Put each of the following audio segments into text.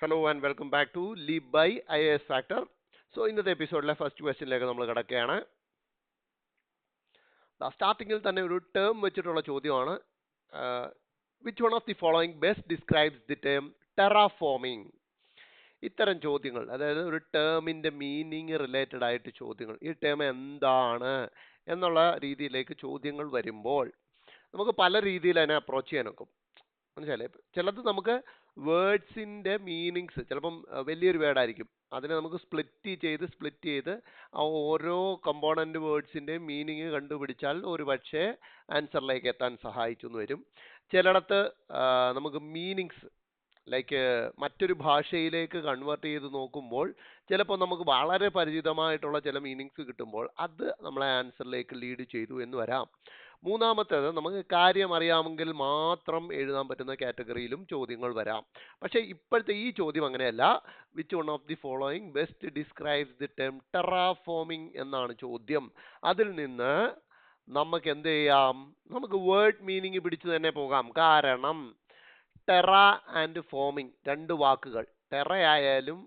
Hello and welcome back to Leap by IAS Factor. So ഇന്നത്തെ എപ്പിസോഡിലെ first ക്വസ്റ്റ്യനിലേക്ക് നമ്മൾ കിടക്കുകയാണ്. സ്റ്റാർട്ടിങ്ങിൽ തന്നെ ഒരു ടേം വെച്ചിട്ടുള്ള ചോദ്യമാണ്. Which one of the following best describes the term terraforming? ഇത്തരം ചോദ്യങ്ങൾ, അതായത് ഒരു ടേമിന്റെ മീനിങ് റിലേറ്റഡ് ആയിട്ട് ചോദ്യങ്ങൾ, ഈ ടേം എന്താണ് എന്നുള്ള രീതിയിലേക്ക് ചോദ്യങ്ങൾ വരുമ്പോൾ നമുക്ക് പല രീതിയിൽ അതിനെ അപ്രോച്ച് ചെയ്യാൻ ഒക്കും. മനസ്സിലായില്ലേ? ചിലത് നമുക്ക് വേർഡ്സിന്റെ മീനിങ്സ്, ചിലപ്പം വലിയൊരു വേർഡായിരിക്കും, അതിനെ നമുക്ക് സ്പ്ലിറ്റ് ചെയ്ത് ആ ഓരോ കമ്പോണന്റ് വേർഡ്സിന്റെ മീനിങ് കണ്ടുപിടിച്ചാൽ ഒരു പക്ഷേ ആൻസറിലേക്ക് എത്താൻ സഹായിച്ചു എന്ന് വരും. ചിലയിടത്ത് നമുക്ക് മീനിങ്സ് ലൈക്ക് മറ്റൊരു ഭാഷയിലേക്ക് കൺവേർട്ട് ചെയ്ത് നോക്കുമ്പോൾ ചിലപ്പോൾ നമുക്ക് വളരെ പരിചിതമായിട്ടുള്ള ചില മീനിങ്സ് കിട്ടുമ്പോൾ അത് നമ്മളെ ആൻസറിലേക്ക് ലീഡ് ചെയ്തു എന്ന് വരാം. മൂന്നാമത്തേത്, നമുക്ക് കാര്യം അറിയാമെങ്കിൽ മാത്രം എഴുതാൻ പറ്റുന്ന കാറ്റഗറിയിലും ചോദ്യങ്ങൾ വരാം. പക്ഷേ ഇപ്പോഴത്തെ ഈ ചോദ്യം അങ്ങനെയല്ല. Which one of the following best describes the term terraforming എന്നാണ് ചോദ്യം. അതിൽ നിന്ന് നമുക്ക് എന്ത് ചെയ്യാം? നമുക്ക് വേർഡ് മീനിങ് പിടിച്ചു തന്നെ പോകാം. കാരണം ടെറ ആൻഡ് ഫോമിംഗ് രണ്ട് വാക്കുകൾ, ടെറ ആയാലും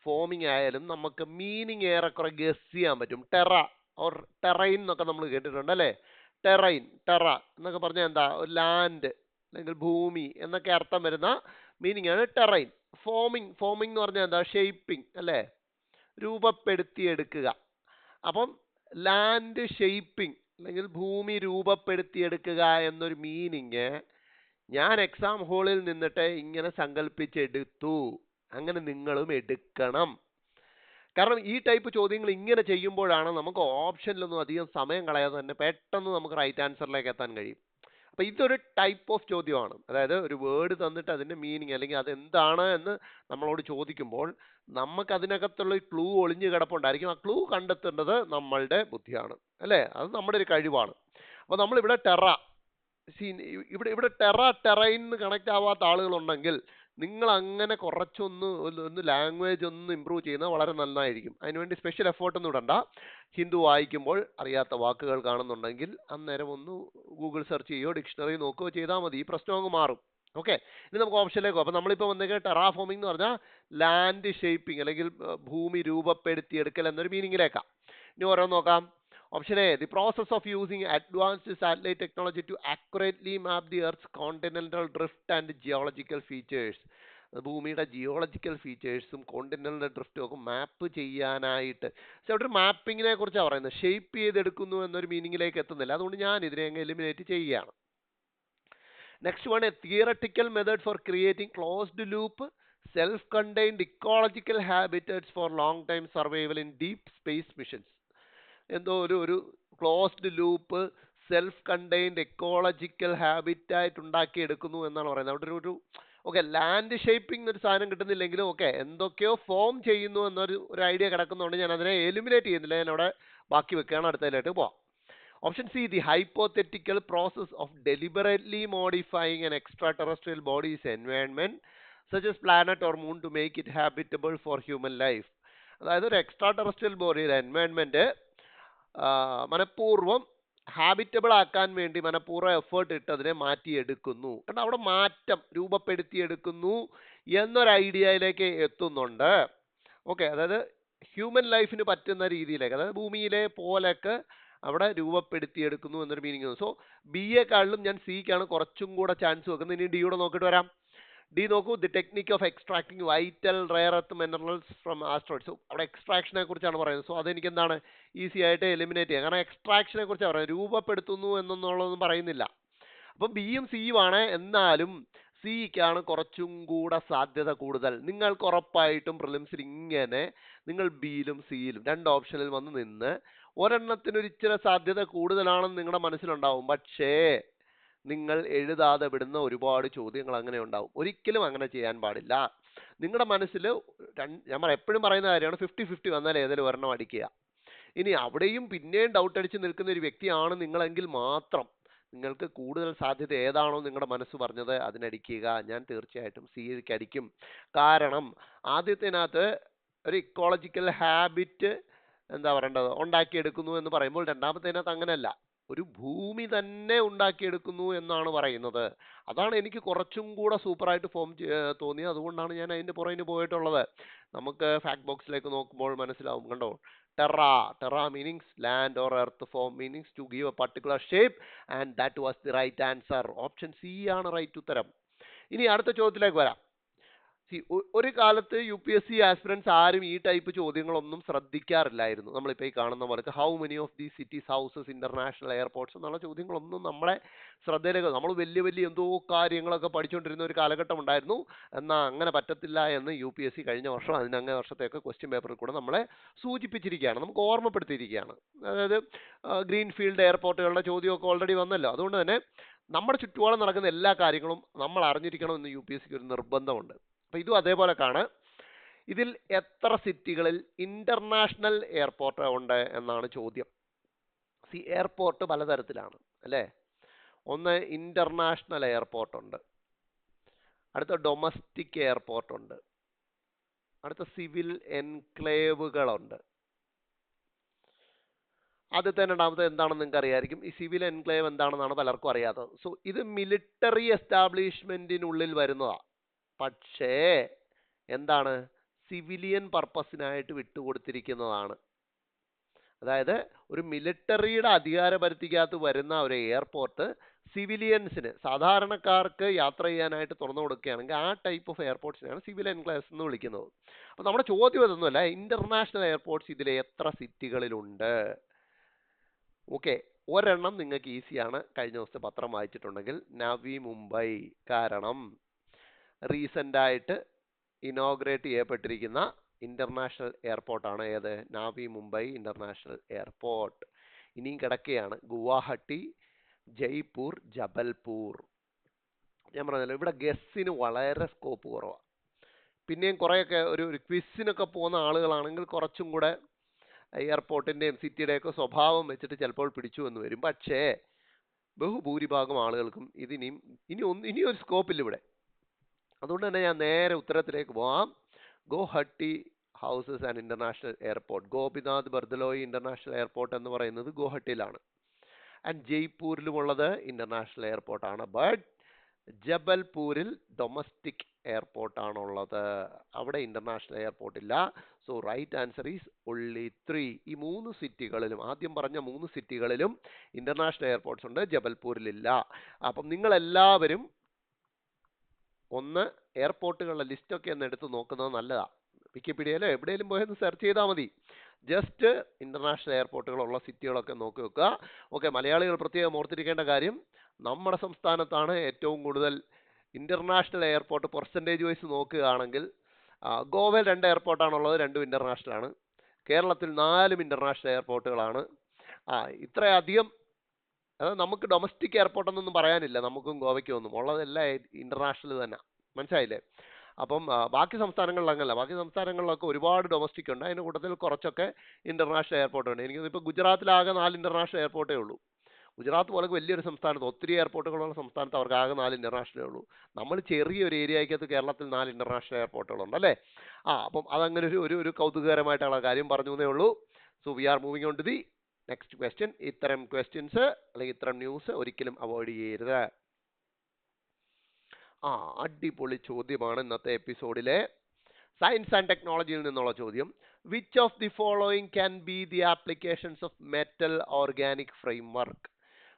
ഫോമിംഗ് ആയാലും നമുക്ക് മീനിങ് ഏറെക്കുറെ ഗസ് ചെയ്യാൻ പറ്റും. ടെറ ഓർ ടെറൈൻ എന്നൊക്കെ നമ്മൾ കേട്ടിട്ടുണ്ട് അല്ലേ? ടെറൈൻ, ടെറ എന്നൊക്കെ പറഞ്ഞാൽ എന്താ? ഒരു ലാൻഡ് അല്ലെങ്കിൽ ഭൂമി എന്നൊക്കെ അർത്ഥം വരുന്ന മീനിങ് ആണ് ടെറൈൻ. ഫോമിംഗ് എന്ന് പറഞ്ഞാൽ എന്താ? ഷേപ്പിംഗ് അല്ലേ? രൂപപ്പെടുത്തിയെടുക്കുക. അപ്പം ലാൻഡ് ഷേപ്പിംഗ് അല്ലെങ്കിൽ ഭൂമി രൂപപ്പെടുത്തിയെടുക്കുക എന്നൊരു മീനിങ് ഞാൻ എക്സാം ഹോളിൽ നിന്നിട്ട് ഇങ്ങനെ സങ്കല്പിച്ചെടുത്തു. അങ്ങനെ നിങ്ങളും എടുക്കണം. കാരണം ഈ ടൈപ്പ് ചോദ്യങ്ങൾ ഇങ്ങനെ ചെയ്യുമ്പോഴാണ് നമുക്ക് ഓപ്ഷനിലൊന്നും അധികം സമയം കളയാതെ തന്നെ പെട്ടെന്ന് നമുക്ക് റൈറ്റ് ആൻസറിലേക്ക് എത്താൻ കഴിയും. അപ്പൊ ഇതൊരു ടൈപ്പ് ഓഫ് ചോദ്യമാണ്. അതായത് ഒരു വേർഡ് തന്നിട്ട് അതിന്റെ മീനിങ് അല്ലെങ്കിൽ അതെന്താണ് എന്ന് നമ്മളോട് ചോദിക്കുമ്പോൾ നമുക്ക് അതിനകത്തുള്ള ക്ലൂ ഒളിഞ്ഞു കിടപ്പുണ്ടായിരിക്കും. ആ ക്ലൂ കണ്ടെത്തേണ്ടത് നമ്മളുടെ ബുദ്ധിയാണ് അല്ലേ? അത് നമ്മുടെ ഒരു കഴിവാണ്. അപ്പൊ നമ്മളിവിടെ ഇവിടെ ടെറൈൻ കണക്ട് ആവാത്ത ആളുകളുണ്ടെങ്കിൽ നിങ്ങൾ അങ്ങനെ കുറച്ചൊന്ന് ലാംഗ്വേജ് ഒന്ന് ഇമ്പ്രൂവ് ചെയ്യുന്നത് വളരെ നന്നായിരിക്കും. അതിനുവേണ്ടി സ്പെഷ്യൽ എഫേർട്ട് ഒന്നും ഇടണ്ട. ഹിന്ദു വായിക്കുമ്പോൾ അറിയാത്ത വാക്കുകൾ കാണുന്നുണ്ടെങ്കിൽ അന്നേരം ഒന്ന് ഗൂഗിൾ സെർച്ച് ചെയ്യുകയോ ഡിക്ഷണറി നോക്കുകയോ ചെയ്താൽ മതി. ഈ പ്രശ്നം അങ്ങ് മാറും. ഓക്കെ, ഇനി നമുക്ക് ഓപ്ഷനിലേക്ക് പോകാം. അപ്പം നമ്മളിപ്പോൾ വന്നേക്കുക ടെറാഫോമിംഗ് എന്ന് പറഞ്ഞാൽ ലാൻഡ് ഷേപ്പിംഗ് അല്ലെങ്കിൽ ഭൂമി രൂപപ്പെടുത്തിയെടുക്കൽ എന്നൊരു മീനിങ്ങിലേക്കാം. ഇനി ഓരോന്ന് നോക്കാം. Option A, the process of using advanced satellite technology to accurately map the Earth's continental drift and geological features. ഭൂമിയുടെ ജിയോളജിക്കൽ ഫീച്ചേഴ്സും കോണ്ടിനെന്റൽ ഡ്രിഫ്റ്റും ഒക്കെ മാപ്പ് ചെയ്യാനായിട്ട്. പക്ഷെ അവിടെ ഒരു മാപ്പിങ്ങിനെ കുറിച്ചാണ് പറയുന്നത്, ഷേപ്പ് ചെയ്തെടുക്കുന്നു എന്നൊരു മീനിങ്ങിലേക്ക് എത്തുന്നില്ല. അതുകൊണ്ട് ഞാൻ ഇതിനെ അങ്ങ് എലിമിനേറ്റ് ചെയ്യുകയാണ്. Next one, a theoretical method for creating closed loop self contained ecological habitats for long time survival in deep space missions. എന്തോ ഒരു closed loop self contained ecological ഹാബിറ്റായിട്ട് ഉണ്ടാക്കിയെടുക്കുന്നു എന്നാണ് പറയുന്നത്. അവിടെ ഒരു ഓക്കെ, ലാൻഡ് ഷേപ്പിംഗ് എന്നൊരു സാധനം കിട്ടുന്നില്ലെങ്കിലും ഓക്കെ എന്തൊക്കെയോ ഫോം ചെയ്യുന്നു എന്നൊരു ഐഡിയ കിടക്കുന്നതുകൊണ്ട് ഞാൻ അതിനെ എലിമിനേറ്റ് ചെയ്യുന്നില്ല. ഞാൻ അവിടെ ബാക്കി വെക്കുകയാണ്. അടുത്തതിലായിട്ട് പോവാം. Option C, the hypothetical process of deliberately modifying an extra terrestrial bodies environment such as planet or moon to make it habitable for human life. അതായത് ഒരു എക്സ്ട്രാ ടെറസ്ട്രിയൽ ബോഡിയുടെ എൻവയൺമെന്റ് മനഃപൂർവ്വം ഹാബിറ്റബിൾ ആക്കാൻ വേണ്ടി മനഃപൂർവ്വം എഫേർട്ട് ഇട്ട് അതിനെ മാറ്റിയെടുക്കുന്നു. കാരണം അവിടെ മാറ്റം രൂപപ്പെടുത്തിയെടുക്കുന്നു എന്നൊരു ഐഡിയയിലേക്ക് എത്തുന്നുണ്ട്. ഓക്കെ, അതായത് ഹ്യൂമൻ ലൈഫിന് പറ്റുന്ന രീതിയിലേക്ക്, അതായത് ഭൂമിയിലെ പോലൊക്കെ അവിടെ രൂപപ്പെടുത്തിയെടുക്കുന്നു എന്നൊരു മീനിങ്. സോ ബിയെക്കാളിലും ഞാൻ സിക്കാണ് കുറച്ചും കൂടെ ചാൻസ് വെക്കുന്നത്. ഇനി ഡിയുടെ നോക്കിയിട്ട് വരാം. ഡി നോക്കൂ, the technique of extracting vital rare earth minerals from asteroids. So അവിടെ എക്സ്ട്രാക്ഷനെ കുറിച്ചാണ് പറയുന്നത്. സോ അതെനിക്ക് എന്താണ് ഈസി ആയിട്ട് എലിമിനേറ്റ് ചെയ്യാം. കാരണം എക്സ്ട്രാക്ഷനെ കുറിച്ചാണ് പറയുന്നത്, രൂപപ്പെടുത്തുന്നു എന്നുള്ളതൊന്നും പറയുന്നില്ല. അപ്പം ബിയും സിയും ആണ്. എന്നാലും സിക്കാണ് കുറച്ചും കൂടെ സാധ്യത കൂടുതൽ. നിങ്ങൾക്ക് ഉറപ്പായിട്ടും പ്രിലിംസിൽ ഇങ്ങനെ നിങ്ങൾ ബിയിലും സിയിലും രണ്ട് ഓപ്ഷനിൽ വന്ന് നിന്ന് ഒരെണ്ണത്തിനൊരു ഇച്ചിരി സാധ്യത കൂടുതലാണെന്ന് നിങ്ങളുടെ മനസ്സിലുണ്ടാവും. പക്ഷേ നിങ്ങൾ എഴുതാതെ വിടുന്ന ഒരുപാട് ചോദ്യങ്ങൾ അങ്ങനെ ഉണ്ടാവും. ഒരിക്കലും അങ്ങനെ ചെയ്യാൻ പാടില്ല. നിങ്ങളുടെ മനസ്സിൽ ഞാൻ എപ്പോഴും പറയുന്ന കാര്യമാണ്, 50-50 വന്നാൽ ഏതെങ്കിലും ഒരെണ്ണം അടിക്കുക. ഇനി അവിടെയും പിന്നെയും ഡൗട്ട് അടിച്ച് നിൽക്കുന്ന ഒരു വ്യക്തിയാണ് നിങ്ങളെങ്കിൽ മാത്രം നിങ്ങൾക്ക് കൂടുതൽ സാധ്യത ഏതാണോ നിങ്ങളുടെ മനസ്സ് പറഞ്ഞത് അതിനടിക്കുക. ഞാൻ തീർച്ചയായിട്ടും സിക്ക് അടിക്കും. കാരണം ആദ്യത്തിനകത്ത് ഒരു ഇക്കോളജിക്കൽ ഹാബിറ്റ് എന്താ പറയേണ്ടത് ഉണ്ടാക്കിയെടുക്കുന്നു എന്ന് പറയുമ്പോൾ രണ്ടാമത്തേനകത്ത് അങ്ങനെയല്ല. ഒരു ഭൂമി തന്നെ ഉണ്ടാക്കിയെടുക്കുന്നു എന്നാണ് പറയുന്നത്. അതാണ് എനിക്ക് കുറച്ചും കൂടെ സൂപ്പറായിട്ട് തോന്നിയത്. അതുകൊണ്ടാണ് ഞാൻ അതിന്റെ പുറകിന് പോയിട്ടുള്ളത്. നമുക്ക് ഫാക്ട് ബോക്സിലേക്ക് നോക്കുമ്പോൾ മനസ്സിലാവും. കണ്ടോ, terra, terra meanings land or earth, form meanings to give a particular shape, and that was the right answer. Option C ആണ് റൈറ്റ് ഉത്തരം. ഇനി അടുത്ത ചോദ്യത്തിലേക്ക് വരാം. ഒരു കാലത്ത് UPSC ആസ്പിറൻസ് ആരും ഈ ടൈപ്പ് ചോദ്യങ്ങളൊന്നും ശ്രദ്ധിക്കാറില്ലായിരുന്നു. നമ്മളിപ്പോൾ ഈ കാണുന്ന പോലെ how many of the cities, houses, international airports എന്നുള്ള ചോദ്യങ്ങളൊന്നും നമ്മളെ ശ്രദ്ധയിലേക്ക്, നമ്മൾ വലിയ വലിയ എന്തോ കാര്യങ്ങളൊക്കെ പഠിച്ചുകൊണ്ടിരുന്ന ഒരു കാലഘട്ടം ഉണ്ടായിരുന്നു. എന്നാൽ അങ്ങനെ പറ്റത്തില്ല എന്ന് UPSC കഴിഞ്ഞ വർഷം അതിനങ്ങേ വർഷത്തെയൊക്കെ ക്വസ്റ്റ്യൻ പേപ്പറിൽ കൂടെ നമ്മളെ സൂചിപ്പിച്ചിരിക്കുകയാണ്, നമുക്ക് ഓർമ്മപ്പെടുത്തിയിരിക്കുകയാണ്. അതായത് ഗ്രീൻഫീൽഡ് എയർപോർട്ടുകളുടെ ചോദ്യമൊക്കെ ഓൾറെഡി വന്നല്ലോ. അതുകൊണ്ട് തന്നെ നമ്മുടെ ചുറ്റുപാടും നടക്കുന്ന എല്ലാ കാര്യങ്ങളും നമ്മൾ അറിഞ്ഞിരിക്കണമെന്ന് UPSCക്ക് ഒരു നിർബന്ധമുണ്ട്. അപ്പൊ ഇതും അതേപോലെ കാണാം. ഇതിൽ എത്ര സിറ്റികളിൽ ഇന്റർനാഷണൽ എയർപോർട്ട് ഉണ്ട് എന്നാണ് ചോദ്യം. എയർപോർട്ട് പലതരത്തിലാണ് അല്ലേ. ഒന്ന് ഇന്റർനാഷണൽ എയർപോർട്ട് ഉണ്ട്, അടുത്ത ഡൊമസ്റ്റിക് എയർപോർട്ട് ഉണ്ട്, അടുത്ത സിവിൽ എൻക്ലേവുകളുണ്ട്. ആദ്യത്തെ രണ്ടാമത്തെ എന്താണെന്ന് നിങ്ങൾക്ക് അറിയായിരിക്കും. ഈ സിവിൽ എൻക്ലേവ് എന്താണെന്നാണ് പലർക്കും അറിയാത്തത്. സോ ഇത് മിലിറ്ററി എസ്റ്റാബ്ലിഷ്മെന്റിനുള്ളിൽ വരുന്നതാണ്. പക്ഷേ എന്താണ്, സിവിലിയൻ പർപ്പസിനായിട്ട് വിട്ടുകൊടുത്തിരിക്കുന്നതാണ്. അതായത് ഒരു മിലിറ്ററിയുടെ അധികാരപരിധിക്കകത്ത് വരുന്ന ഒരു എയർപോർട്ട് സിവിലിയൻസിന്, സാധാരണക്കാർക്ക് യാത്ര ചെയ്യാനായിട്ട് തുറന്നു കൊടുക്കുകയാണെങ്കിൽ ആ ടൈപ്പ് ഓഫ് എയർപോർട്ട്സിനെയാണ് സിവിൽ എൻക്ലേവ്സ് എന്ന് വിളിക്കുന്നത്. അപ്പോൾ നമ്മുടെ ചോദ്യം ഇതൊന്നുമല്ല, ഇന്റർനാഷണൽ എയർപോർട്ട്സ് ഇതിലെ എത്ര സിറ്റികളിലുണ്ട്. ഓക്കെ, ഒരെണ്ണം നിങ്ങൾക്ക് ഈസിയാണ്. കഴിഞ്ഞ ദിവസത്തെ പത്രം വായിച്ചിട്ടുണ്ടെങ്കിൽ നവി മുംബൈ. കാരണം റീസെന്റ് ആയിട്ട് ഇനോഗ്രേറ്റ് ചെയ്യപ്പെട്ടിരിക്കുന്ന ഇന്റർനാഷണൽ എയർപോർട്ടാണ് ഏത്, നാവി മുംബൈ ഇന്റർനാഷണൽ എയർപോർട്ട്. ഇനിയും കിടക്കുകയാണ് ഗുവാഹട്ടി, ജയ്പൂർ, ജബൽപൂർ. ഞാൻ പറഞ്ഞല്ലോ ഇവിടെ ഗസ്സിന് വളരെ സ്കോപ്പ് കുറവാണ്. പിന്നെയും കുറേയൊക്കെ ഒരു ക്വിസിനൊക്കെ പോകുന്ന ആളുകളാണെങ്കിൽ കുറച്ചും കൂടെ എയർപോർട്ടിന്റെയും സിറ്റിയുടെയൊക്കെ സ്വഭാവം വെച്ചിട്ട് ചിലപ്പോൾ പിടിച്ചു എന്ന് വരും. പക്ഷേ ബഹുഭൂരിഭാഗം ആളുകൾക്കും ഇനി ഒരു സ്കോപ്പില്ല ഇവിടെ. അതുകൊണ്ട് തന്നെ ഞാൻ നേരെ ഉത്തരത്തിലേക്ക് പോവാം. Guwahati houses and international airport, Gopinath Bordoloi international airport എന്ന് പറയുന്നത് ഗോഹട്ടിയിലാണ്. ആൻഡ് ജയ്പൂരിലുമുള്ളത് ഇന്റർനാഷണൽ എയർപോർട്ടാണ്. ബട്ട് ജബൽപൂരിൽ ഡൊമസ്റ്റിക് എയർപോർട്ടാണുള്ളത്, അവിടെ ഇന്റർനാഷണൽ എയർപോർട്ട് ഇല്ല. So right answer is only 3. ഈ 3 സിറ്റികളിലും, ആദ്യം പറഞ്ഞ 3 സിറ്റികളിലും ഇന്റർനാഷണൽ എയർപോർട്ട്സ് ഉണ്ട്, ജബൽപൂരിലില്ല. അപ്പം നിങ്ങളെല്ലാവരും ഒന്ന് എയർപോർട്ടുകളുടെ ലിസ്റ്റൊക്കെ ഒന്ന് എടുത്ത് നോക്കുന്നത് നല്ലതാണ്. വിക്കിപീഡിയയിലോ എവിടെയെങ്കിലും പോയെന്ന് സെർച്ച് ചെയ്താൽ മതി. ജസ്റ്റ് ഇന്റർനാഷണൽ എയർപോർട്ടുകളുള്ള സിറ്റികളൊക്കെ നോക്കി വെക്കുക. ഓക്കെ, മലയാളികൾ പ്രത്യേകം ഓർത്തിരിക്കേണ്ട കാര്യം, നമ്മുടെ സംസ്ഥാനത്താണ് ഏറ്റവും കൂടുതൽ ഇന്റർനാഷണൽ എയർപോർട്ട് പെർസെൻറ്റേജ് വൈസ് നോക്കുകയാണെങ്കിൽ ഗോവയിൽ 2 എയർപോർട്ടാണുള്ളത്, 2 ഇന്റർനാഷണൽ ആണ്. കേരളത്തിൽ 4 ഇന്റർനാഷണൽ എയർപോർട്ടുകളാണ്. ഇത്രയധികം, അതായത് നമുക്ക് ഡൊമസ്റ്റിക് എയർപോർട്ട് എന്നൊന്നും പറയാനില്ല നമുക്കും ഗോവയ്ക്കും ഒന്നും, ഉള്ളതെല്ലാം ഇന്റർനാഷണൽ തന്നെ. മനസ്സിലായില്ലേ? അപ്പം ബാക്കി സംസ്ഥാനങ്ങളിൽ അങ്ങനല്ല. ബാക്കി സംസ്ഥാനങ്ങളിലൊക്കെ ഒരുപാട് ഡൊമസ്റ്റിക് ഉണ്ട്, അതിൻ്റെ കൂട്ടത്തിൽ കുറച്ചൊക്കെ ഇന്റർനാഷണൽ എയർപോർട്ട് ഉണ്ട്. എനിക്ക് ഇപ്പോൾ ഗുജറാത്തിലാകെ 4 ഇന്റർനാഷണൽ എയർപോർട്ടേ ഉള്ളൂ. ഗുജറാത്ത് പോലെ വലിയൊരു സംസ്ഥാനത്ത് ഒത്തിരി എയർപോർട്ടുകളുള്ള സംസ്ഥാനത്ത് അവർക്ക് ആകെ 4 ഇന്റർനാഷണലേ ഉള്ളൂ. നമ്മൾ ചെറിയൊരു ഏരിയയ്ക്കകത്ത് കേരളത്തിൽ 4 ഇന്റർനാഷണൽ എയർപോർട്ടുകളുണ്ട് അല്ലേ. അപ്പം അതങ്ങനെ ഒരു കൗതുകകരമായിട്ടുള്ള കാര്യം പറഞ്ഞു എന്നേ ഉള്ളൂ. So we are moving on to the next question. ഇത്തരം ക്വസ്റ്റ്യൻസ് അല്ലെങ്കിൽ ഇത്തരം ന്യൂസ് ഒരിക്കലും അവോയ്ഡ് ചെയ്യരുത്. അടിപൊളി ചോദ്യമാണ് ഇന്നത്തെ എപ്പിസോഡിലെ സയൻസ് ആൻഡ് ടെക്നോളജിയിൽ നിന്നുള്ള ചോദ്യം. Which of the following can be the applications of metal organic framework?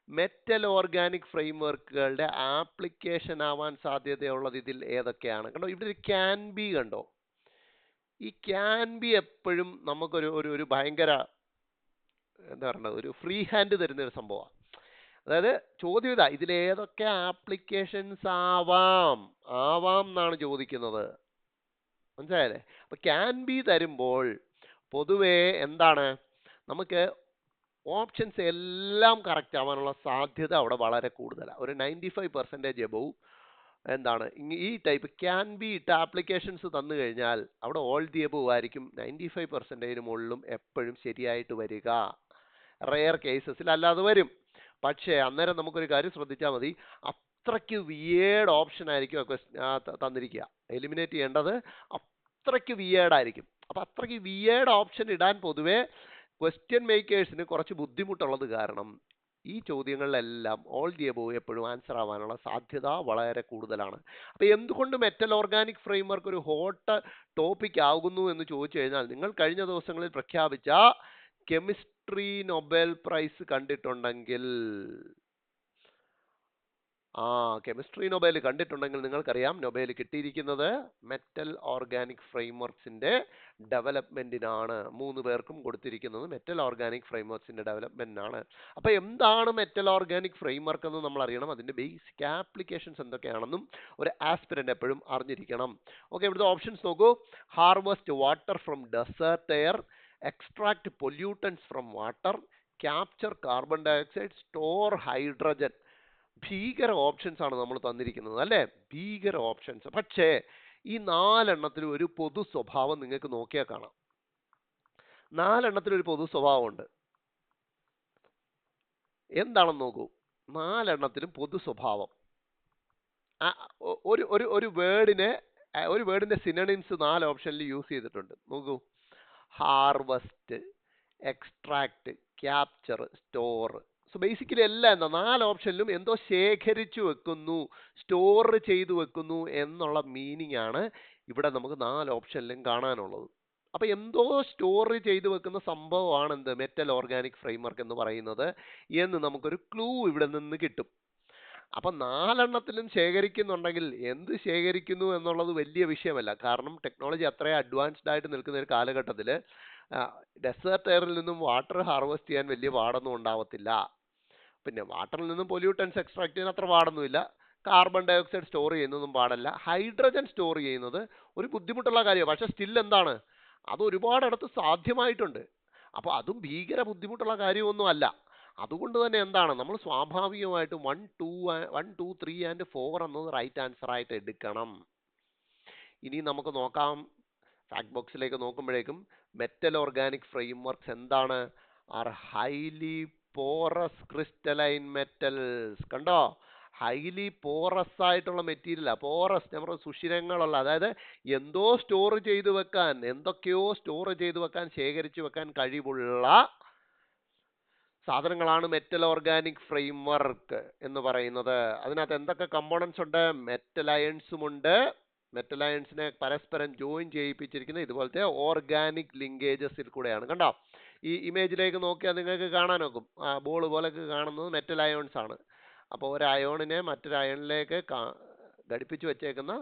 Metal organic ഫ്രെയിംവർക്കുകളുടെ ആപ്ലിക്കേഷൻ ആവാൻ സാധ്യതയുള്ളത് ഇതിൽ ഏതൊക്കെയാണ്? കണ്ടോ, ഇവിടെ ഒരു ക്യാൻ ബി കണ്ടോ. ഈ ക്യാൻ ബി എപ്പോഴും നമുക്കൊരു ഭയങ്കര എന്താ പറയുന്നത്, ഒരു ഫ്രീ ഹാൻഡ് തരുന്ന ഒരു സംഭവമാണ്. അതായത് ചോദ്യം ഇതാ, ഇതിലേതൊക്കെ ആപ്ലിക്കേഷൻസ് ആവാം എന്നാണ് ചോദിക്കുന്നത്. മനസ്സിലായല്ലേ? അപ്പൊ ക്യാൻ ബി തരുമ്പോൾ പൊതുവേ എന്താണ്, നമുക്ക് ഓപ്ഷൻസ് എല്ലാം കറക്റ്റ് ആവാനുള്ള സാധ്യത അവിടെ വളരെ കൂടുതലാണ്. ഒരു 95% എബവ് എന്താണ് ഈ ടൈപ്പ് ക്യാൻ ബി ഇട്ട ആപ്ലിക്കേഷൻസ് തന്നു കഴിഞ്ഞാൽ അവിടെ ഓൾ ദി എബവ് ആയിരിക്കും 95% മുകളിലും എപ്പോഴും ശരിയായിട്ട് വരിക. റെയർ കേസസിൽ അല്ലാതെ വരും. പക്ഷേ അന്നേരം നമുക്കൊരു കാര്യം ശ്രദ്ധിച്ചാൽ മതി, അത്രയ്ക്ക് വിയേഡ് ഓപ്ഷൻ ആയിരിക്കും തന്നിരിക്കുക. എലിമിനേറ്റ് ചെയ്യേണ്ടത് അത്രയ്ക്ക് വിയേഡ് ആയിരിക്കും. അപ്പം അത്രയ്ക്ക് വിയേഡ് ഓപ്ഷൻ ഇടാൻ പൊതുവേ ക്വസ്റ്റ്യൻ മേക്കേഴ്സിന് കുറച്ച് ബുദ്ധിമുട്ടുള്ളത് കാരണം ഈ ചോദ്യങ്ങളിലെല്ലാം ഓൾ ദി എബോവ് എപ്പോഴും ആൻസർ ആവാനുള്ള സാധ്യത വളരെ കൂടുതലാണ്. അപ്പോൾ എന്തുകൊണ്ട് മെറ്റൽ ഓർഗാനിക് ഫ്രെയിംവർക്ക് ഒരു ഹോട്ട് ടോപ്പിക് ആകുന്നു എന്ന് ചോദിച്ചു കഴിഞ്ഞാൽ, നിങ്ങൾ കഴിഞ്ഞ ദിവസങ്ങളിൽ പ്രഖ്യാപിച്ച കെമിസ്ട്രി നൊബേൽ പ്രൈസ് കണ്ടിട്ടുണ്ടെങ്കിൽ, കെമിസ്ട്രി നൊബേൽ കണ്ടിട്ടുണ്ടെങ്കിൽ നിങ്ങൾക്കറിയാം നൊബേൽ കിട്ടിയിരിക്കുന്നത് മെറ്റൽ ഓർഗാനിക് ഫ്രെയിംവർക്സിന്റെ ഡെവലപ്മെന്റിനാണ്. 3 പേർക്കും കൊടുത്തിരിക്കുന്നത് മെറ്റൽ ഓർഗാനിക് ഫ്രെയിംവർക്സിന്റെ ഡെവലപ്മെന്റിനാണ്. അപ്പൊ എന്താണ് മെറ്റൽ ഓർഗാനിക് ഫ്രെയിംവർക്ക് എന്ന് നമ്മൾ അറിയണം. അതിന്റെ ബേസിക് ആപ്ലിക്കേഷൻസ് എന്തൊക്കെയാണെന്നും ഒരു ആസ്പിരന്റ് എപ്പോഴും അറിഞ്ഞിരിക്കണം. ഓക്കെ, ഇവിടുത്തെ ഓപ്ഷൻസ് നോക്കൂ. Harvest water from desert air, extract pollutants from water, capture carbon dioxide, store hydrogen. ഭീകര ഓപ്ഷൻസ് ആണ് നമ്മൾ തന്നിരിക്കുന്നത് അല്ലേ, ഭീകര ഓപ്ഷൻസ്. പക്ഷേ ഈ 4 ഒരു പൊതു സ്വഭാവം നിങ്ങൾക്ക് നോക്കിയാൽ കാണാം. 4 ഒരു പൊതു സ്വഭാവമുണ്ട്. എന്താണെന്ന് നോക്കൂ. 4 പൊതു സ്വഭാവം. ഒരു വേർഡിന്റെ സിനണിംസ് 4 ഓപ്ഷനിൽ യൂസ് ചെയ്തിട്ടുണ്ട്. നോക്കൂ. Harvest, extract, capture, store. So basically എല്ലാം എന്താ, 4 ഓപ്ഷനിലും എന്തോ ശേഖരിച്ചു വെക്കുന്നു, സ്റ്റോർ ചെയ്തു വെക്കുന്നു എന്നുള്ള മീനിങ് ആണ് ഇവിടെ നമുക്ക് 4 ഓപ്ഷനിലും കാണാനുള്ളത്. അപ്പൊ എന്തോ സ്റ്റോർ ചെയ്തു വെക്കുന്ന സംഭവമാണ് എന്ത് മെറ്റൽ ഓർഗാനിക് ഫ്രെയിംവർക്ക് എന്ന് പറയുന്നത് എന്ന് നമുക്കൊരു ക്ലൂ ഇവിടെ നിന്ന് കിട്ടും. അപ്പൊ 4 ശേഖരിക്കുന്നുണ്ടെങ്കിൽ എന്ത് ശേഖരിക്കുന്നു എന്നുള്ളത് വലിയ വിഷയമല്ല. കാരണം ടെക്നോളജി അത്രയും അഡ്വാൻസ്ഡ് ആയിട്ട് നിൽക്കുന്ന ഒരു കാലഘട്ടത്തിൽ ഡെസേർട്ട് എയറിൽ നിന്നും വാട്ടർ ഹാർവെസ്റ്റ് ചെയ്യാൻ വലിയ പാടൊന്നും ഉണ്ടാവത്തില്ല. പിന്നെ വാട്ടറിൽ നിന്നും പൊല്യൂട്ടൻസ് എക്സ്ട്രാക്ട് ചെയ്യാൻ അത്ര പാടൊന്നുമില്ല. കാർബൺ ഡയോക്സൈഡ് സ്റ്റോർ ചെയ്യുന്നതും പാടല്ല. ഹൈഡ്രജൻ സ്റ്റോർ ചെയ്യുന്നത് ഒരു ബുദ്ധിമുട്ടുള്ള കാര്യമാണ്. പക്ഷെ സ്റ്റിൽ എന്താണ്, അത് ഒരുപാടിടത്ത് സാധ്യമായിട്ടുണ്ട്. അപ്പോൾ അതും ഭീകര ബുദ്ധിമുട്ടുള്ള കാര്യമൊന്നും അല്ല. അതുകൊണ്ട് തന്നെ എന്താണ്, നമ്മൾ സ്വാഭാവികമായിട്ടും 1, 2, 3 ആൻഡ് 4 എന്നത് റൈറ്റ് ആൻസർ ആയിട്ട് എടുക്കണം. ഇനി നമുക്ക് നോക്കാം. ഫാക്ട് ബോക്സിലേക്ക് നോക്കുമ്പോഴേക്കും മെറ്റൽ ഓർഗാനിക് ഫ്രെയിംവർക്സ് എന്താണ്? Are highly porous crystalline metals. കണ്ടോ, ഹൈലി പോറസ് ആയിട്ടുള്ള മെറ്റീരിയൽ. പോറസ് നമ്മുടെ സുഷിരങ്ങളുള്ള, അതായത് എന്തോ സ്റ്റോർ ചെയ്തു വെക്കാൻ, എന്തൊക്കെയോ സ്റ്റോർ ചെയ്തു വെക്കാൻ, ശേഖരിച്ചു വെക്കാൻ കഴിവുള്ള സാധനങ്ങളാണ് മെറ്റൽ ഓർഗാനിക് ഫ്രെയിംവർക്ക് എന്ന് പറയുന്നത്. അതിനകത്ത് എന്തൊക്കെ കമ്പോണൻസ് ഉണ്ട്? മെറ്റൽ അയൺസും ഉണ്ട്. മെറ്റൽ അയൺസിനെ പരസ്പരം ജോയിൻ ചെയ്യിപ്പിച്ചിരിക്കുന്ന ഇതുപോലത്തെ ഓർഗാനിക് ലിങ്കേജസിൽ കൂടെയാണ്. കണ്ടോ, ഈ ഇമേജിലേക്ക് നോക്കിയാൽ നിങ്ങൾക്ക് കാണാനൊക്കും. ബോൾ പോലൊക്കെ കാണുന്നത് മെറ്റൽ അയോൺസ് ആണ്. അപ്പോൾ ഒരു അയോണിനെ മറ്റൊരു അയോണിലേക്ക് ഘടിപ്പിച്ച് വെച്ചേക്കുന്ന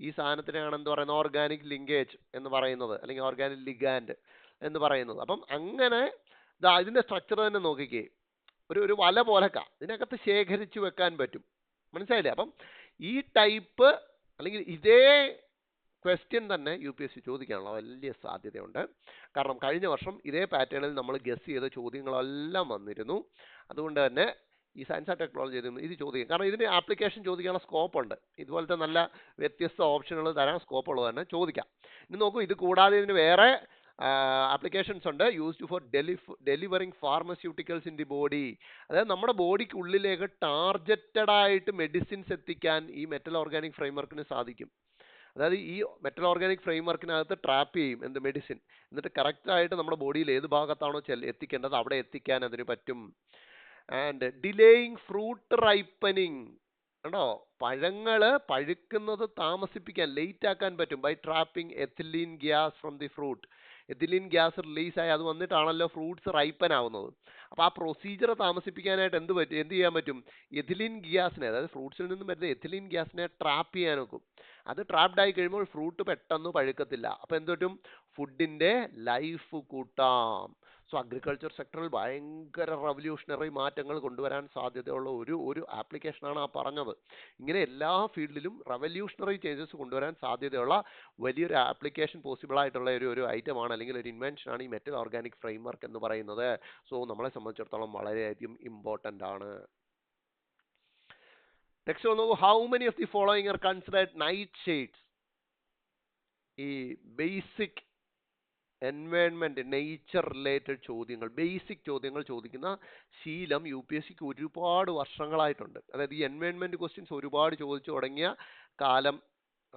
ഈ സാധനത്തിനെയാണ് എന്ത് പറയുന്നത്? ഓർഗാനിക് ലിങ്കേജ് എന്ന് പറയുന്നത്, അല്ലെങ്കിൽ ഓർഗാനിക് ലിഗാൻഡ് എന്ന് പറയുന്നത്. അപ്പം അങ്ങനെ ഇതിന്റെ സ്ട്രക്ചർ തന്നെ നോക്കിക്കേ. ഒരു വല പോലൊക്കെ ഇതിനകത്ത് ശേഖരിച്ചു വെക്കാൻ പറ്റും. മനസ്സിലായില്ലേ? അപ്പം ഈ ടൈപ്പ് അല്ലെങ്കിൽ ഇതേ ക്വസ്റ്റ്യൻ തന്നെ UPSC ചോദിക്കാനുള്ള വലിയ സാധ്യതയുണ്ട്. കാരണം കഴിഞ്ഞ വർഷം ഇതേ പാറ്റേണിൽ നമ്മൾ ഗസ് ചെയ്ത ചോദ്യങ്ങളെല്ലാം വന്നിരുന്നു. അതുകൊണ്ട് തന്നെ ഈ സയൻസ് ആൻഡ് ടെക്നോളജി ഇത് ചോദിക്കും. കാരണം ഇതിന് ആപ്ലിക്കേഷൻ ചോദിക്കാനുള്ള സ്കോപ്പ് ഉണ്ട്. ഇതുപോലത്തെ നല്ല വ്യത്യസ്ത ഓപ്ഷനുകൾ തരാൻ സ്കോപ്പ് ഉള്ളത് തന്നെ ചോദിക്കാം. ഇനി നോക്കൂ, ഇത് കൂടാതെ ഇതിന് വേറെ ആപ്ലിക്കേഷൻസ് ഉണ്ട്. Used for delivering pharmaceuticals in the body. അതായത് നമ്മുടെ ബോഡിക്ക് ഉള്ളിലേക്ക് ടാർഗറ്റഡ് ആയിട്ട് മെഡിസിൻസ് എത്തിക്കാൻ ഈ മെറ്റൽ ഓർഗാനിക് ഫ്രെയിംവർക്കിന് സാധിക്കും. അതായത് ഈ മെറ്റൽ ഓർഗാനിക് ഫ്രെയിംവർക്കിനകത്ത് ട്രാപ്പ് ചെയ്യും എന്ത് മെഡിസിൻ, എന്നിട്ട് കറക്റ്റായിട്ട് നമ്മുടെ ബോഡിയിൽ ഏത് ഭാഗത്താണോ എത്തിക്കേണ്ടത് അവിടെ എത്തിക്കാൻ അതിന് പറ്റും. And delaying fruit ripening. കണ്ടോ, പഴങ്ങള് പഴുക്കുന്നത് താമസിപ്പിക്കാൻ, ലേറ്റ് ആക്കാൻ പറ്റും by trapping ethylene gas from the fruit. Ethylene gas റിലീസായി അത് വന്നിട്ടാണല്ലോ ഫ്രൂട്ട്സ് റൈപ്പൻ ആവുന്നത്. അപ്പോൾ ആ പ്രൊസീജിയർ താമസിപ്പിക്കാനായിട്ട് എന്ത് ചെയ്യാൻ പറ്റും? എഥിലീൻ ഗ്യാസിനെ, അതായത് ഫ്രൂട്ട്സിൽ നിന്നും വരുന്ന എഥിലീൻ ഗ്യാസിനെ ട്രാപ്പ് ചെയ്യാൻ നോക്കും. അത് ട്രാപ്ഡ് ആയി കഴിയുമ്പോൾ ഫ്രൂട്ട് പെട്ടെന്ന് പഴുക്കത്തില്ല. അപ്പോൾ എന്ത് പറ്റും? ഫുഡിന്റെ ലൈഫ് കൂട്ടാം. സോ അഗ്രികൾച്ചർ സെക്ടറിൽ ഭയങ്കര റവല്യൂഷണറി മാറ്റങ്ങൾ കൊണ്ടുവരാൻ സാധ്യതയുള്ള ഒരു ആപ്ലിക്കേഷനാണ് ആ പറഞ്ഞത്. ഇങ്ങനെ എല്ലാ ഫീൽഡിലും റവല്യൂഷണറി ചേഞ്ചസ് കൊണ്ടുവരാൻ സാധ്യതയുള്ള വലിയൊരു ആപ്ലിക്കേഷൻ പോസിബിൾ ആയിട്ടുള്ള ഒരു ഐറ്റമാണ്, അല്ലെങ്കിൽ ഒരു ഇൻവെൻഷനാണ് ഈ മെറ്റൽ ഓർഗാനിക് ഫ്രെയിംവർക്ക് എന്ന് പറയുന്നത്. സോ നമ്മളെ സംബന്ധിച്ചിടത്തോളം വളരെയധികം ഇമ്പോർട്ടൻ്റ് ആണ്. നെക്സ്റ്റ് ഒന്ന്, how many of the following are considered night shades? ഈ ബേസിക് എൻവയോൺമെന്റ്, നേച്ചർ റിലേറ്റഡ് ചോദ്യങ്ങൾ, ബേസിക് ചോദ്യങ്ങൾ ചോദിക്കുന്ന ശീലം UPSCക്ക് ഒരുപാട് വർഷങ്ങളായിട്ടുണ്ട്. അതായത് ഈ എൻവയോൺമെന്റ് ക്വസ്റ്റ്യൻസ് ഒരുപാട് ചോദിച്ചു തുടങ്ങിയ കാലം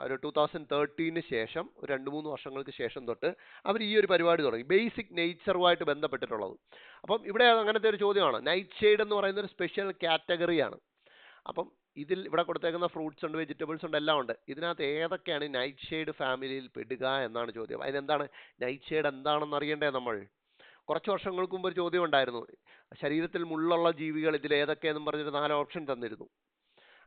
ഒരു 2013 ശേഷം ഒരു 2-3 വർഷങ്ങൾക്ക് ശേഷം തൊട്ട് അവർ ഈ ഒരു പരിപാടി തുടങ്ങി, ബേസിക് നേച്ചറുമായിട്ട് ബന്ധപ്പെട്ടിട്ടുള്ളത്. അപ്പം ഇവിടെ അങ്ങനത്തെ ഒരു ചോദ്യമാണ്. നൈറ്റ് ഷെയ്ഡ് എന്ന് പറയുന്ന ഒരു സ്പെഷ്യൽ കാറ്റഗറിയാണ്. അപ്പം ഇതിൽ ഇവിടെ കൊടുത്തേക്കുന്ന ഫ്രൂട്ട്സ് ഉണ്ട്, വെജിറ്റബിൾസ് ഉണ്ട്, എല്ലാം ഉണ്ട്. ഇതിനകത്ത് ഏതൊക്കെയാണ് നൈറ്റ് ഷെയ്ഡ് ഫാമിലിയിൽ പെടുക എന്നാണ് ചോദ്യം. അതിനെന്താണ് നൈറ്റ് ഷെയ്ഡ് എന്താണെന്ന് അറിയണ്ടേ നമ്മൾ? കുറച്ച് വർഷങ്ങൾക്ക് മുമ്പ് ഒരു ചോദ്യം ഉണ്ടായിരുന്നു, ശരീരത്തിൽ മുള്ളുള്ള ജീവികൾ ഇതിൽ ഏതൊക്കെയെന്നും പറഞ്ഞിട്ട് 4 ഓപ്ഷൻ തന്നിരുന്നു.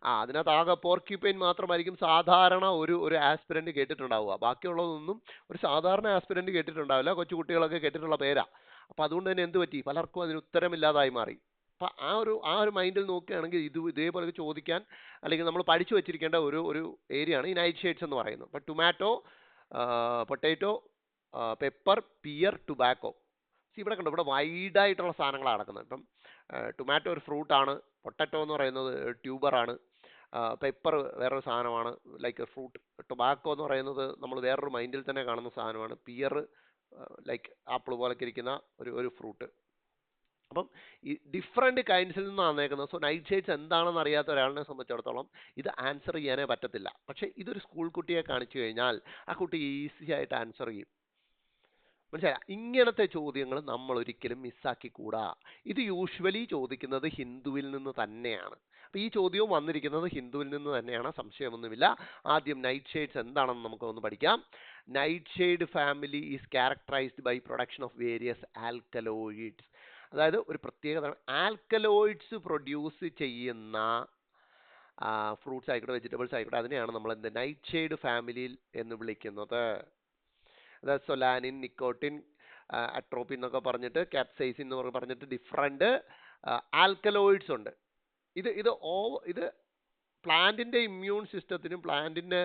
അതിനകത്ത് ആകെ പോർക്യൂപ്പൈൻ മാത്രമായിരിക്കും സാധാരണ ഒരു ആസ്പിരന്റ് കേട്ടിട്ടുണ്ടാവുക. ബാക്കിയുള്ളതൊന്നും ഒരു സാധാരണ ആസ്പിരന്റ് കേട്ടിട്ടുണ്ടാവില്ല. കൊച്ചു കുട്ടികളൊക്കെ കേട്ടിട്ടുള്ള പേരാ. അപ്പൊ അതുകൊണ്ട് തന്നെ എന്ത് പറ്റി, പലർക്കും അതിന് ഉത്തരമില്ലാതായി മാറി. അപ്പൊ ആ ഒരു മൈൻഡിൽ നോക്കുകയാണെങ്കിൽ ഇതേപോലെ ചോദിക്കാൻ അല്ലെങ്കിൽ നമ്മൾ പഠിച്ചു വെച്ചിരിക്കേണ്ട ഒരു ഏരിയ ആണ് ഈ നൈറ്റ് ഷെയ്ഡ്സ് എന്ന് പറയുന്നത്. ഇപ്പൊ tomato, potato, pepper, pear, tobacco. ഇവിടെ കണ്ടോ, ഇവിടെ വൈഡായിട്ടുള്ള സാധനങ്ങളാണ് നടക്കുന്നത്. ഇപ്പം ടൊമാറ്റോ ഒരു ഫ്രൂട്ടാണ്, പൊട്ടാറ്റോ എന്ന് പറയുന്നത് ട്യൂബറാണ്, പെപ്പർ വേറൊരു സാധനമാണ് ലൈക്ക് ഫ്രൂട്ട്, ടൊബാക്കോ എന്ന് പറയുന്നത് നമ്മൾ വേറൊരു മൈൻഡിൽ തന്നെ കാണുന്ന സാധനമാണ്, പിയർ ലൈക്ക് ആപ്പിൾ പോലൊക്കെ ഇരിക്കുന്ന ഒരു ഫ്രൂട്ട്. അപ്പം ഈ ഡിഫറെൻറ്റ് കൈൻഡ്സിൽ നിന്നാണ് വന്നേക്കുന്നത്. സോ നൈറ്റ് ഷെയ്ഡ്സ് എന്താണെന്ന് അറിയാത്ത ഒരാളിനെ സംബന്ധിച്ചിടത്തോളം ഇത് ആൻസർ ചെയ്യാനേ പറ്റത്തില്ല. പക്ഷേ ഇതൊരു സ്കൂൾ കുട്ടിയെ കാണിച്ചു കഴിഞ്ഞാൽ ആ കുട്ടി ഈസി ആയിട്ട് ആൻസർ ചെയ്യും. മനസ്സിലായി? ഇങ്ങനത്തെ ചോദ്യങ്ങൾ നമ്മൾ ഒരിക്കലും മിസ്സാക്കിക്കൂടാ. ഇത് യൂഷ്വലി ചോദിക്കുന്നത് ഹിന്ദുവിൽ നിന്ന് തന്നെയാണ്. അപ്പോൾ ഈ ചോദ്യവും വന്നിരിക്കുന്നത് ഹിന്ദുവിൽ നിന്ന് തന്നെയാണ്, സംശയമൊന്നുമില്ല. ആദ്യം നൈറ്റ് ഷെയ്ഡ്സ് എന്താണെന്ന് നമുക്കൊന്ന് പഠിക്കാം. Nightshade family is characterised by production of various alkaloids. അതായത് ഒരു പ്രത്യേക ആൽക്കലോയിഡ്സ് പ്രൊഡ്യൂസ് ചെയ്യുന്ന ഫ്രൂട്ട്സ് ആയിക്കോട്ടെ, വെജിറ്റബിൾസ് ആയിക്കോട്ടെ, അതിനെയാണ് നമ്മൾ എന്ത് നൈറ്റ് ഷെയ്ഡ് ഫാമിലിയിൽ എന്ന് വിളിക്കുന്നത്. അതായത് സൊലാനിൻ, നിക്കോട്ടിൻ, അട്രോപ്പിൻ എന്നൊക്കെ പറഞ്ഞിട്ട്, ക്യാപ്സൈസിൻ എന്ന് പറഞ്ഞിട്ട് ഡിഫറെൻറ്റ് ആൽക്കലോയിഡ്സ് ഉണ്ട്. ഇത് പ്ലാന്റിന്റെ ഇമ്മ്യൂൺ സിസ്റ്റത്തിനും പ്ലാന്റിന്റെ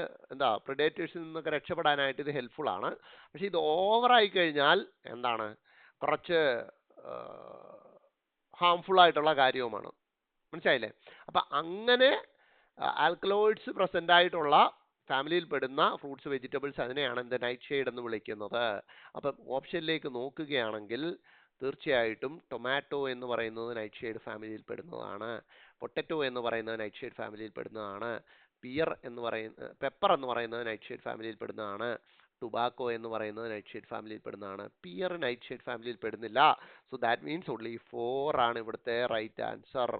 പ്രിഡേറ്റേഴ്സിൽ നിന്നൊക്കെ രക്ഷപ്പെടാനായിട്ട് ഇത് ഹെൽപ്ഫുൾ ആണ്. പക്ഷെ ഇത് ഓവറായി കഴിഞ്ഞാൽ എന്താണ്, കുറച്ച് ഹാംഫുൾ ആയിട്ടുള്ള കാര്യവുമാണ്. മനസ്സിലായില്ലേ? അപ്പൊ അങ്ങനെ ആൽക്കലോയിഡ്സ് പ്രസന്റ് ആയിട്ടുള്ള ഫാമിലിയിൽ പെടുന്ന ഫ്രൂട്ട്സ്, വെജിറ്റബിൾസ്, അതിനെയാണ് എന്ത് നൈറ്റ് ഷെയ്ഡ് എന്ന് വിളിക്കുന്നത്. അപ്പം ഓപ്ഷനിലേക്ക് നോക്കുകയാണെങ്കിൽ തീർച്ചയായിട്ടും ടൊമാറ്റോ എന്ന് പറയുന്നത് നൈറ്റ് ഷെയ്ഡ് ഫാമിലിയിൽ പെടുന്നതാണ്. പൊട്ടറ്റോ എന്ന് പറയുന്നത് നൈറ്റ് ഷെയ്ഡ് ഫാമിലിയിൽ പെടുന്നതാണ്. പെപ്പർ എന്ന് പറയുന്നത് നൈറ്റ് ഷെയ്ഡ് ഫാമിലിയിൽ പെടുന്നതാണ്. ടുബാക്കോ എന്ന് പറയുന്നത് നൈറ്റ് ഷെയ്ഡ് ഫാമിലിയിൽ പെടുന്നതാണ്. പിയർ നൈറ്റ് ഷെയ്ഡ് ഫാമിലിയിൽ പെടുന്നില്ല. സോ ദാറ്റ് മീൻസ് ഓൺലി 4 ആണ് ഇവിടുത്തെ റൈറ്റ് ആൻസർ.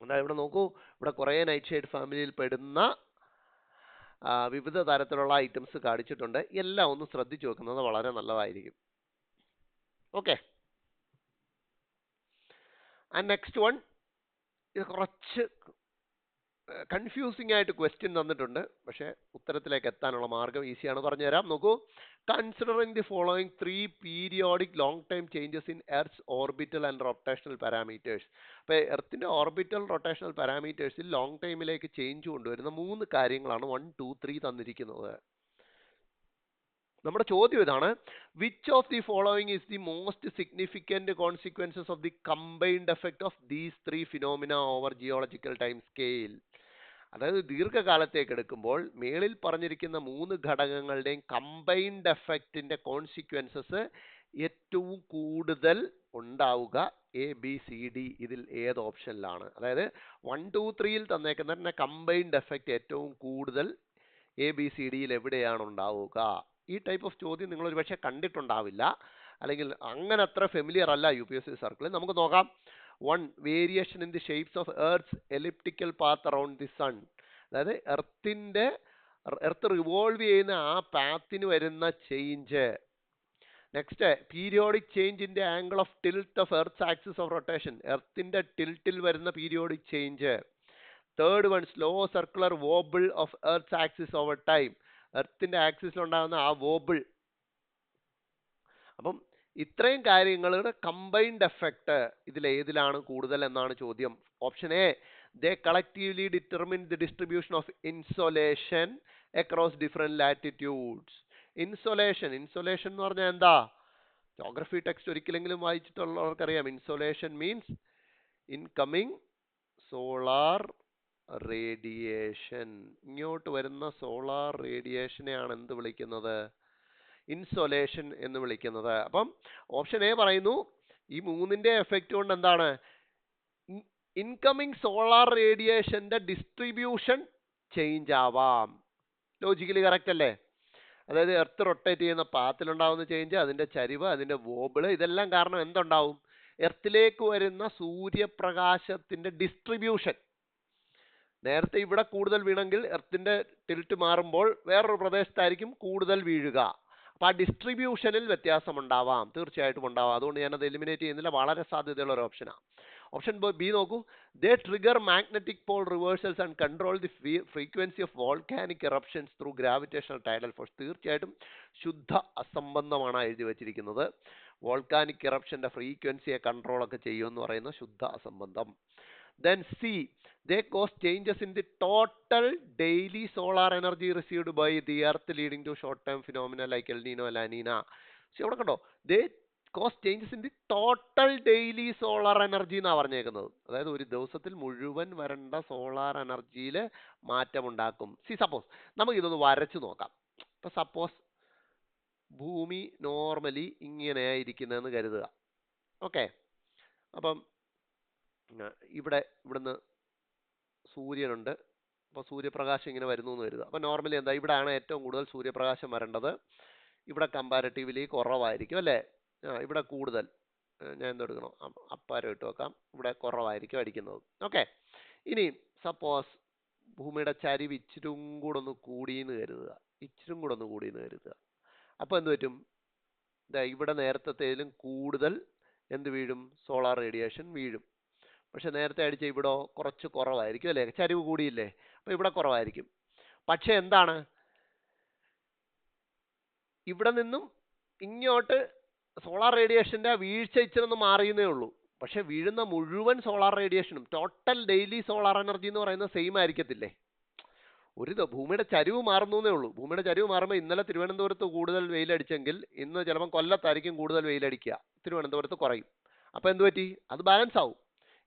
ഇവിടെ നോക്കൂ, ഇവിടെ കുറേ നൈറ്റ് ഷെയ്ഡ് ഫാമിലിയിൽ പെടുന്ന വിവിധ തരത്തിലുള്ള ഐറ്റംസ് കാണിച്ചിട്ടുണ്ട്. എല്ലാം ഒന്ന് ശ്രദ്ധിച്ചു വെക്കുന്നത് വളരെ നല്ലതായിരിക്കും. ഓക്കെ, ആൻഡ് നെക്സ്റ്റ് വൺ, ഇത് കുറച്ച് കൺഫ്യൂസിംഗ് ആയിട്ട് ക്വസ്റ്റ്യൻ തന്നിട്ടുണ്ട്. പക്ഷേ ഉത്തരത്തിലേക്ക് എത്താനുള്ള മാർഗം ഈസിയാണ്, പറഞ്ഞുതരാം. നോക്കൂ, considering the following 3 periodic long time changes in earth's orbital and rotational parameters. അപ്പോൾ എർത്തിന്റെ ഓർബിറ്റൽ റൊട്ടേഷണൽ പാരാമീറ്റേഴ്സിൽ ലോങ് ടൈമിലേക്ക് ചേഞ്ച് കൊണ്ടുവരുന്ന 3 കാര്യങ്ങളാണ് 1, 2, 3 തന്നിരിക്കുന്നത്. നമ്മുടെ ചോദ്യം ഇതാണ്, which of the following is the most significant consequences of the combined effect of these 3 phenomena over geological time scale. അതായത് ദീർഘകാലത്തേക്ക് എടുക്കുമ്പോൾ മേളിൽ പറഞ്ഞിരിക്കുന്ന 3 ഘടകങ്ങളുടെയും കമ്പൈൻഡ് എഫക്റ്റിന്റെ കോൺസിക്വൻസസ് ഏറ്റവും കൂടുതൽ ഉണ്ടാവുക ABCD ഇതിൽ ഏത് ഓപ്ഷനിലാണ്? അതായത് 1, 2, 3യിൽ തന്നേക്കുന്ന കമ്പൈൻഡ് എഫക്റ്റ് ഏറ്റവും കൂടുതൽ ABCDയിൽ എവിടെയാണ് ഉണ്ടാവുക? ഈ ടൈപ്പ് ഓഫ് ചോദ്യം നിങ്ങൾ ഒരുപക്ഷെ കണ്ടിട്ടുണ്ടാവില്ല, അല്ലെങ്കിൽ അങ്ങനെ അത്ര ഫെമിലിയർ അല്ല UPSC സർക്കിളിൽ. നമുക്ക് നോക്കാം. 1, variation in the shapes of earth's elliptical path around the sun. അതായത് എർത്ത് റിവോൾവ് ചെയ്യുന്ന ആ പാത്തിന് വരുന്ന change. Next, periodic change in the angle of tilt of earth's axis of rotation. എർത്തിന്റെ ടിൽറ്റിൽ വരുന്ന periodic change. Third one, slow circular wobble of earth's axis over time. എർത്തിന്റെ ആക്സിസിൽ ഉണ്ടാകുന്ന ആ വോബിൾ. അപ്പം ഇത്രയും കാര്യങ്ങളുടെ കമ്പൈൻഡ് എഫക്റ്റ് ഇതിൽ ഏതിലാണ് കൂടുതൽ എന്നാണ് ചോദ്യം. Option A, they collectively determine the distribution of insolation across different latitudes. Insolation എന്ന് പറഞ്ഞാൽ എന്താ? ജോഗ്രഫി ടെക്സ്റ്റ് ഒരിക്കലെങ്കിലും വായിച്ചിട്ടുള്ളവർക്കറിയാം. Insolation means incoming solar radiation. ഇങ്ങോട്ട് വരുന്ന സോളാർ റേഡിയേഷനെയാണ് എന്ത് വിളിക്കുന്നത്? ഇൻസോലേഷൻ എന്ന് വിളിക്കുന്നത്. അപ്പം ഓപ്ഷൻ എ പറയുന്നു ഈ 3ന്റെ എഫക്റ്റ് കൊണ്ട് എന്താണ്, ഇൻകമിങ് സോളാർ റേഡിയേഷന്റെ ഡിസ്ട്രിബ്യൂഷൻ ചേഞ്ച് ആവാം. ലോജിക്കലി കറക്റ്റ് അല്ലേ? അതായത് എർത്ത് റൊട്ടേറ്റ് ചെയ്യുന്ന പാത്തിലുണ്ടാവുന്ന ചേഞ്ച്, അതിന്റെ ചരിവ്, അതിന്റെ വോബിള്, ഇതെല്ലാം കാരണം എന്തുണ്ടാവും? എർത്തിലേക്ക് വരുന്ന സൂര്യപ്രകാശത്തിന്റെ ഡിസ്ട്രിബ്യൂഷൻ. നേരത്തെ ഇവിടെ കൂടുതൽ വീണെങ്കിൽ എർത്തിന്റെ ടിൽറ്റ് മാറുമ്പോൾ വേറൊരു പ്രദേശത്തായിരിക്കും കൂടുതൽ വീഴുക. അപ്പൊ ആ ഡിസ്ട്രിബ്യൂഷനിൽ വ്യത്യാസം ഉണ്ടാവാം, തീർച്ചയായിട്ടും ഉണ്ടാവാം. അതുകൊണ്ട് ഞാനത് എലിമിനേറ്റ് ചെയ്യുന്നില്ല, വളരെ സാധ്യതയുള്ള ഒരു ഓപ്ഷനാണ്. ഓപ്ഷൻ ബി നോക്കൂ. They trigger magnetic pole reversals and control the frequency of volcanic eruptions through gravitational tidal force. തീർച്ചയായിട്ടും ശുദ്ധ അസംബന്ധമാണ് എഴുതി വെച്ചിരിക്കുന്നത്. വോൾക്കാനിക് ഇറപ്ഷന്റെ ഫ്രീക്വൻസിയെ കൺട്രോൾ ഒക്കെ ചെയ്യുമെന്ന് പറയുന്ന ശുദ്ധ അസംബന്ധം. Then C, they cause changes in the total daily solar energy received by the earth, leading to short-term phenomena like El Nino, La Nina. So ഇവിടെ കണ്ടോ, they cause changes in the total daily solar energy എന്നാണ് പറഞ്ഞേക്കുന്നത്. അതായത് ഒരു ദിവസത്തിൽ മുഴുവൻ വരേണ്ട solar എനർജിയിൽ മാറ്റമുണ്ടാക്കും. സി സപ്പോസ് നമുക്ക് ഇതൊന്ന് വരച്ചു നോക്കാം. ഇപ്പൊ സപ്പോസ് ഭൂമി നോർമലി ഇങ്ങനെയായിരിക്കുന്നതെന്ന് കരുതുക. ഓക്കെ, അപ്പം ഇവിടുന്ന് സൂര്യനുണ്ട്. അപ്പോൾ സൂര്യപ്രകാശം ഇങ്ങനെ വരുന്നു എന്ന് കരുതുക. അപ്പോൾ നോർമലി എന്താ, ഇവിടെയാണ് ഏറ്റവും കൂടുതൽ സൂര്യപ്രകാശം വരേണ്ടത്. ഇവിടെ കമ്പാരിറ്റീവ്ലി കുറവായിരിക്കും അല്ലേ? ഇവിടെ കൂടുതൽ. ഞാൻ എന്തെടുക്കണം, അപ്പാരം ഇട്ട് വെക്കാം. ഇവിടെ കുറവായിരിക്കും അടിക്കുന്നത്. ഓക്കെ, ഇനി സപ്പോസ് ഭൂമിയുടെ ചരിവ് ഇച്ചിരും കൂടെ ഒന്ന് കൂടിയെന്ന് കരുതുക. ഇച്ചിരും കൂടെ ഒന്ന് കൂടിയെന്ന് കരുതുക. അപ്പോൾ എന്ത് പറ്റും? ഇവിടെ നേരത്തേതിലും കൂടുതൽ എന്ത് വീഴും? സോളാർ റേഡിയേഷൻ വീഴും. പക്ഷെ നേരത്തെ അടിച്ച ഇവിടെ കുറച്ച് കുറവായിരിക്കും അല്ലേ? ചരിവ് കൂടിയില്ലേ? അപ്പൊ ഇവിടെ കുറവായിരിക്കും. പക്ഷെ എന്താണ്, ഇവിടെ നിന്നും ഇങ്ങോട്ട് സോളാർ റേഡിയേഷന്റെ വീഴ്ച ഇച്ചിരൊന്ന് മാറിയെന്നേ ഉള്ളൂ. പക്ഷെ വീഴുന്ന മുഴുവൻ സോളാർ റേഡിയേഷനും ടോട്ടൽ ഡെയിലി സോളാർ എനർജി എന്ന് പറയുന്നത് സെയിം ആയിരിക്കത്തില്ലേ? ഭൂമിയുടെ ചരിവ് മാറുന്നേ ഉള്ളൂ. ഭൂമിയുടെ ചരിവ് മാറുമ്പോൾ ഇന്നലെ തിരുവനന്തപുരത്ത് കൂടുതൽ വെയിലടിച്ചെങ്കിൽ ഇന്ന് ചിലപ്പം കൊല്ലത്തായിരിക്കും കൂടുതൽ വെയിലടിക്കുക, തിരുവനന്തപുരത്ത് കുറയും. അപ്പൊ എന്ത് പറ്റി? അത് ബാലൻസ് ആവും.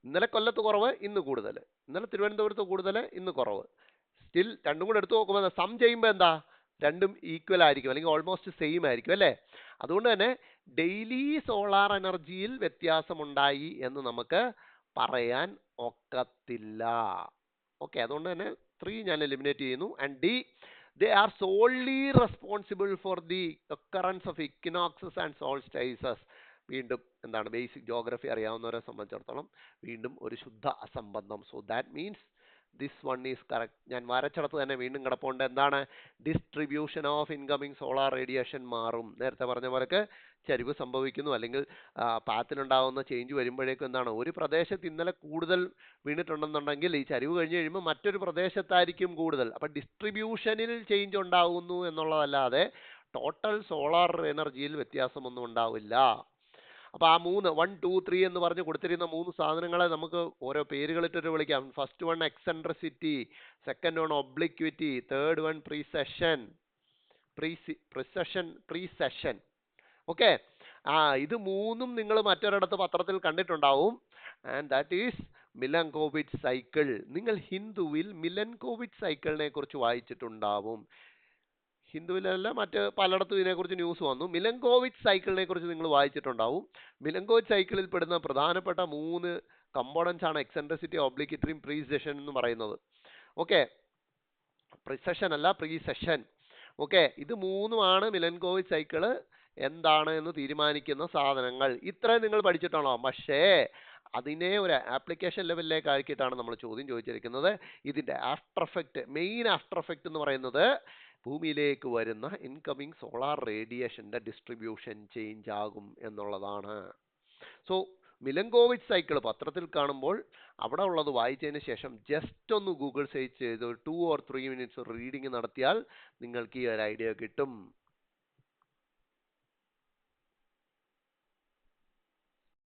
ഇന്നലെ കൊല്ലത്ത് കുറവ്, ഇന്ന് കൂടുതൽ. ഇന്നലെ തിരുവനന്തപുരത്ത് കൂടുതൽ, ഇന്ന് കുറവ്. സ്റ്റിൽ രണ്ടും കൂടെ എടുത്തു നോക്കുമ്പോൾ സം ചെയ്യുമ്പോൾ എന്താ, രണ്ടും ഈക്വൽ ആയിരിക്കും, അല്ലെങ്കിൽ ഓൾമോസ്റ്റ് സെയിം ആയിരിക്കും അല്ലേ? അതുകൊണ്ട് തന്നെ ഡെയിലി സോളാർ എനർജിയിൽ വ്യത്യാസമുണ്ടായി എന്ന് നമുക്ക് പറയാൻ ഒക്കത്തില്ല. ഓക്കെ, അതുകൊണ്ട് തന്നെ 3 ഞാൻ എലിമിനേറ്റ് ചെയ്യുന്നു. And D, they are solely responsible for the occurrence of equinoxes and solstices. വീണ്ടും എന്താണ്, ബേസിക് ജോഗ്രഫി അറിയാവുന്നവരെ സംബന്ധിച്ചിടത്തോളം വീണ്ടും ഒരു ശുദ്ധ അസംബന്ധം. So that means this one is correct. ഞാൻ വരച്ചിടത്ത് തന്നെ വീണ്ടും കിടപ്പുണ്ട്. എന്താണ്? Distribution of incoming solar radiation മാറും. നേരത്തെ പറഞ്ഞ പോലൊക്കെ ചരിവ് സംഭവിക്കുന്നു, അല്ലെങ്കിൽ പാത്തിലുണ്ടാകുന്ന ചേഞ്ച് വരുമ്പോഴേക്കും എന്താണ്, ഒരു പ്രദേശത്ത് ഇന്നലെ കൂടുതൽ വീണിട്ടുണ്ടെന്നുണ്ടെങ്കിൽ ഈ ചരിവ് കഴിഞ്ഞ് കഴിയുമ്പോൾ മറ്റൊരു പ്രദേശത്തായിരിക്കും കൂടുതൽ. അപ്പം ഡിസ്ട്രിബ്യൂഷനിൽ ചേഞ്ച് ഉണ്ടാകുന്നു എന്നുള്ളതല്ലാതെ ടോട്ടൽ സോളാർ എനർജിയിൽ വ്യത്യാസമൊന്നും ഉണ്ടാവില്ല. അപ്പോൾ ആ 3 1 2 3 എന്ന് പറഞ്ഞ് കൊടുത്തിരുന്ന 3 സാധനങ്ങളെ നമുക്ക് ഓരോ പേരുകളിട്ടിട്ട് വിളിക്കാം. First one eccentricity, second one obliquity, third one precession. Okay, ഇത് 3ഉം നിങ്ങൾ മറ്റൊരിടത്ത് പത്രത്തിൽ കണ്ടിട്ടുണ്ടാവും. And that is Milankovitch cycle. നിങ്ങൾ ഹിന്ദുവിൽ മിലങ്കോവിച്ച് സൈക്കിളിനെ കുറിച്ച് വായിച്ചിട്ടുണ്ടാവും. ഹിന്ദുവിലല്ല, മറ്റ് പലയിടത്തും ഇതിനെക്കുറിച്ച് ന്യൂസ് വന്നു. മിലങ്കോവിച്ച് സൈക്കിളിനെ കുറിച്ച് നിങ്ങൾ വായിച്ചിട്ടുണ്ടാവും. മിലങ്കോവിച്ച് സൈക്കിളിൽ പെടുന്ന പ്രധാനപ്പെട്ട 3 കമ്പോണൻസ് ആണ് എക്സെൻട്രിസിറ്റി, ഒബ്ലിക്വിറ്റിയും പ്രീസെഷൻ എന്ന് പറയുന്നത്. ഓക്കെ, പ്രിസെഷൻ അല്ല, പ്രീസെഷൻ. ഓക്കെ, ഇത് 3ഉമാണ് മിലങ്കോവിച്ച് സൈക്കിള് എന്താണ് എന്ന് തീരുമാനിക്കുന്ന സാധനങ്ങൾ. ഇത്രയും നിങ്ങൾ പഠിച്ചിട്ടാണോ? പക്ഷേ അതിനെ ഒരു ആപ്ലിക്കേഷൻ ലെവലിലേക്ക് ആക്കിയിട്ടാണ് നമ്മൾ ചോദ്യം ചോദിച്ചിരിക്കുന്നത്. ഇതിന്റെ after effect, main after effect എന്ന് പറയുന്നത് ഭൂമിയിലേക്ക് വരുന്ന ഇൻകമിങ് സോളാർ റേഡിയേഷന്റെ ഡിസ്ട്രിബ്യൂഷൻ ചേഞ്ച് ആകും എന്നുള്ളതാണ്. സോ മിലങ്കോവിച്ച് സൈക്കിൾ പത്രത്തിൽ കാണുമ്പോൾ അവിടെ ഉള്ളത് വായിച്ചതിന് ശേഷം ജസ്റ്റ് ഒന്ന് ഗൂഗിൾ സെർച്ച് ചെയ്ത് 2 or 3 minutes റീഡിങ് നടത്തിയാൽ നിങ്ങൾക്ക് ഈ ഒരു ഐഡിയ കിട്ടും.